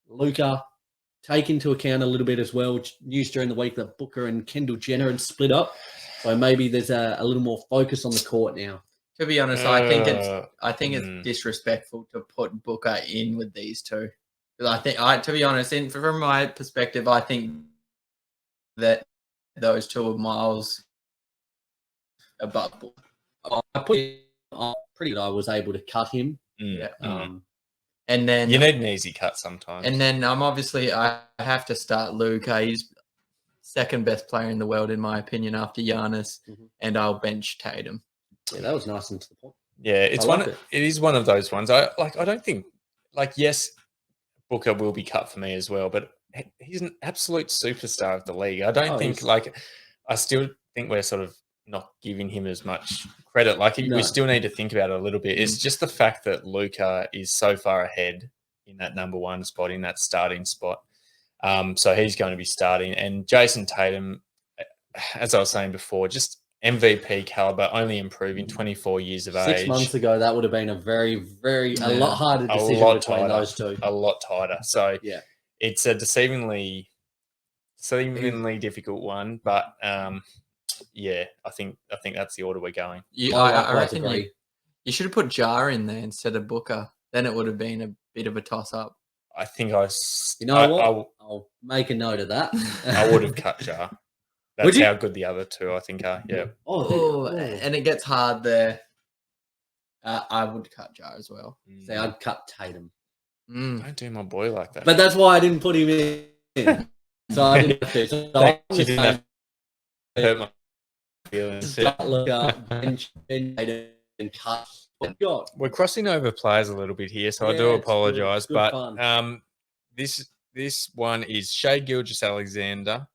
Luka. Take into account a little bit as well, news during the week that Booker and Kendall Jenner had split up. So maybe there's a little more focus on the court now. To be honest, I think it's disrespectful to put Booker in with these two. To be honest, from my perspective, I think that those two are miles above Booker. I'm pretty good I was able to cut him. And then you need an easy cut sometimes. And then I have to start Luka. He's second best player in the world in my opinion after Giannis, and I'll bench Tatum. Yeah, that was nice and to the point. Yeah, it is one of those ones. I don't think yes, Booker will be cut for me as well, but he's an absolute superstar of the league. I don't think I still think we're sort of not giving him as much credit. We still need to think about it a little bit. It's just the fact that Luka is so far ahead in that number 1 spot, in that starting spot. So he's going to be starting. And Jason Tatum, as I was saying before, just MVP caliber, only improving, 24 years of age. 6 months ago, that would have been a very, very, a lot harder decision between those two. A lot tighter. So it's a deceivingly seemingly difficult one, but yeah, I think that's the order we're going. I likewise reckon agree. you should have put Jar in there instead of Booker. Then it would have been a bit of a toss-up. I think You know what? I'll make a note of that. I would have cut Jar. Would That's you? how good the other two I think are. Yeah. Oh, and it gets hard there. I would cut Jar as well. See, I'd cut Tatum. Don't do my boy like that. But that's why I didn't put him in. So I didn't have to. So I'm You just didn't have to hurt my feelings. look up, bench Tatum and cut. What you got? We're crossing over players a little bit here, so I do Yeah, it's good. apologise. Good But fun. this one is Shea Gilgeous-Alexander,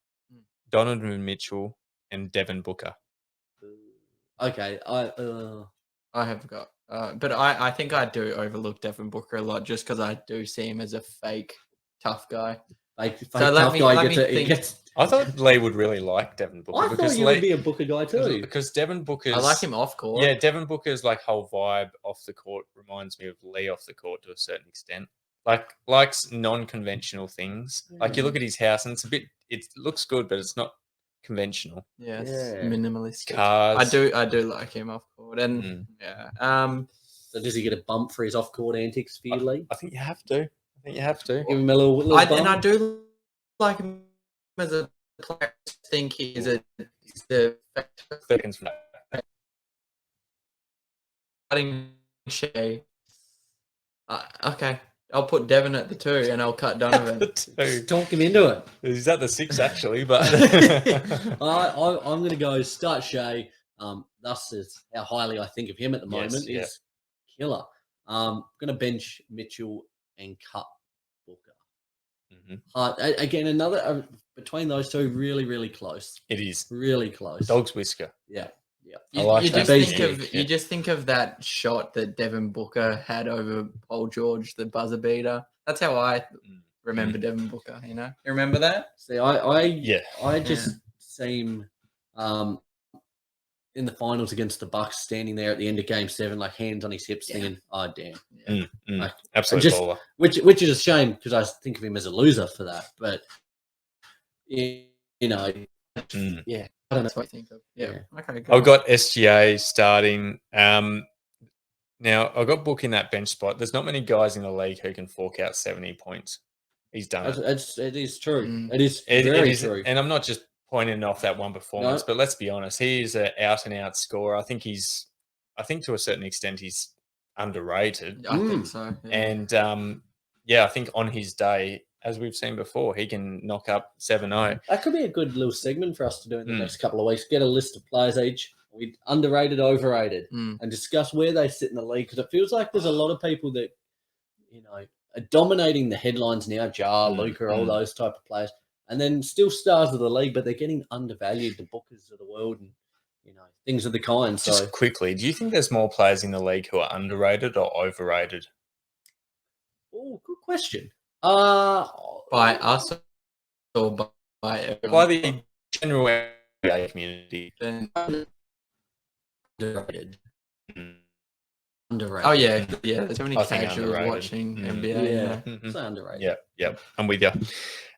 Donovan Mitchell, and Devin Booker. Okay, I have got, but I think I do overlook Devin Booker a lot just because I do see him as a fake tough guy. fake let tough me- guy let gets me it. He think. gets. I thought Lee would really like Devin Booker I thought you would be a Booker guy too. because Devin Booker's. I like him off court. Yeah, Devin Booker's like whole vibe off the court reminds me of Lee off the court to a certain extent. Like likes non-conventional things. Like you look at his house and it looks good, but it's not conventional. Yeah, it's Yeah. minimalistic. Cars. I do like him off court, and yeah. So does he get a bump for his off-court antics for you, Lee? I think you have to. Give him a little bump. And I do like him as a player. I think he's the seconds from that. cutting Shea. Okay, I'll put Devin at the 2 and I'll cut Donovan. Talk him into it. He's at the 6 actually, but I'm going to go start Shea. Thus is how highly I think of him at the moment. Yes, Is killer. Going to bench Mitchell and cut Booker. Again, another between those two, really, really close. it is Really close. dog's whisker. Yeah. I like You that. just think of that shot that Devin Booker had over Paul George, the buzzer beater. That's how I remember Devin Booker. You remember that? See, I just seem in the finals against the Bucks, standing there at the end of Game 7, like hands on his hips, thinking, "Oh damn!" Like, Absolute just- baller. Which is a shame because I think of him as a loser for that. But yeah, I don't know. That's what I think of. Yeah. Okay. I've got SGA starting. Now I've got Book in that bench spot. There's not many guys in the league who can fork out 70 points. He's done it. It is true. It is very true. And I'm not just pointing off that one performance, but let's be honest, he is an out and out scorer. I think to a certain extent he's underrated. I think so. Yeah. And I think on his day, as we've seen before, he can knock up 7-0. That could be a good little segment for us to do in the next couple of weeks. Get a list of players each, with underrated, overrated, and discuss where they sit in the league. Because it feels like there's a lot of people that, are dominating the headlines now, Jar, Luka, all those type of players, and then still stars of the league, but they're getting undervalued, the Bookers of the world and, things of the kind. So Just quickly, do you think there's more players in the league who are underrated or overrated? Oh, good question. By us or by everyone? By the general NBA community. Underrated. Underrated. Oh yeah. There's too many I think casuals underrated. watching NBA. Yeah. So underrated. Yeah, I'm with you.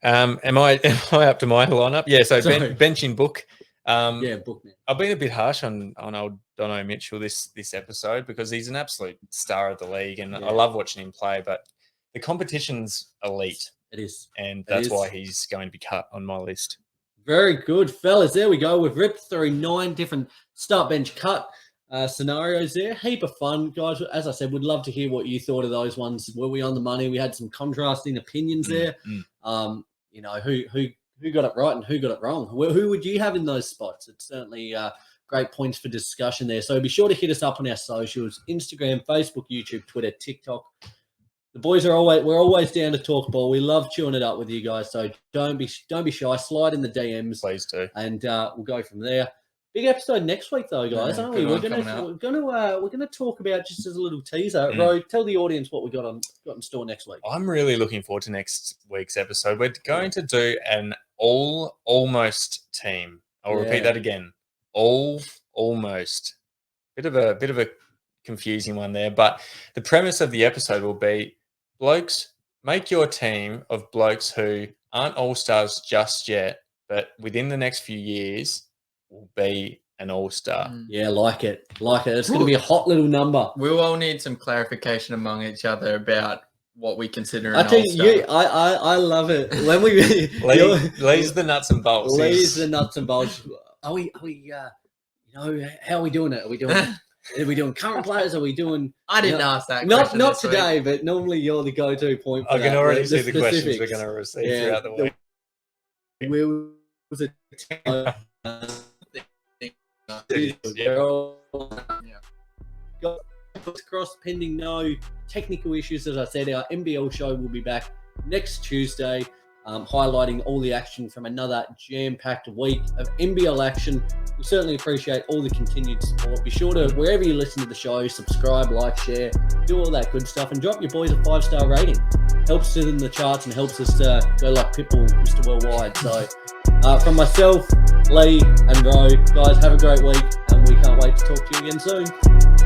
Am I up to my lineup? Yeah, so benching Book. Book man. I've been a bit harsh on old Dono Mitchell this episode because he's an absolute star of the league, and I love watching him play. But the competition's elite. It is, and that's why he's going to be cut on my list. Very good, fellas. There we go. We've ripped through 9 different start bench cut scenarios there. Heap of fun, guys. As I said, we'd love to hear what you thought of those ones. Were we on the money? We had some contrasting opinions there. Who got it right and who got it wrong? Who would you have in those spots? It's certainly great points for discussion there. So be sure to hit us up on our socials: Instagram, Facebook, YouTube, Twitter, TikTok. The boys we're always down to talk ball. We love chewing it up with you guys. So don't be shy. Slide in the DMs. Please do. And we'll go from there. Big episode next week, though, guys, aren't we? We're gonna talk about, just as a little teaser. Ro, tell the audience what we got in store next week. I'm really looking forward to next week's episode. We're going to do an almost team. I'll repeat that again. Almost. Bit of a confusing one there, but the premise of the episode will be blokes make your team of blokes who aren't all-stars just yet, but within the next few years will be an all-star. Yeah, like it. It's going to be a hot little number. We'll all need some clarification among each other about what we consider I an think all-star. I love it when we Lee's the nuts and bolts. Lee's the nuts and bolts. Are we how are we doing it? Are we doing current players? Are we doing? I didn't ask that. Not question this week. today, but normally you're the go-to point. For I can that, already the see the questions we're specifics. going to receive Yeah, throughout the week. Was it? Cross pending no technical issues. As I said, our NBL show will be back next Tuesday, highlighting all the action from another jam-packed week of NBL action. We certainly appreciate all the continued support. Be sure to, wherever you listen to the show, subscribe, like, share, do all that good stuff, and drop your boys a 5-star rating. Helps us in the charts and helps us go like Pitbull, Mr. Worldwide. So from myself, Lee, and Ro, guys, have a great week, and we can't wait to talk to you again soon.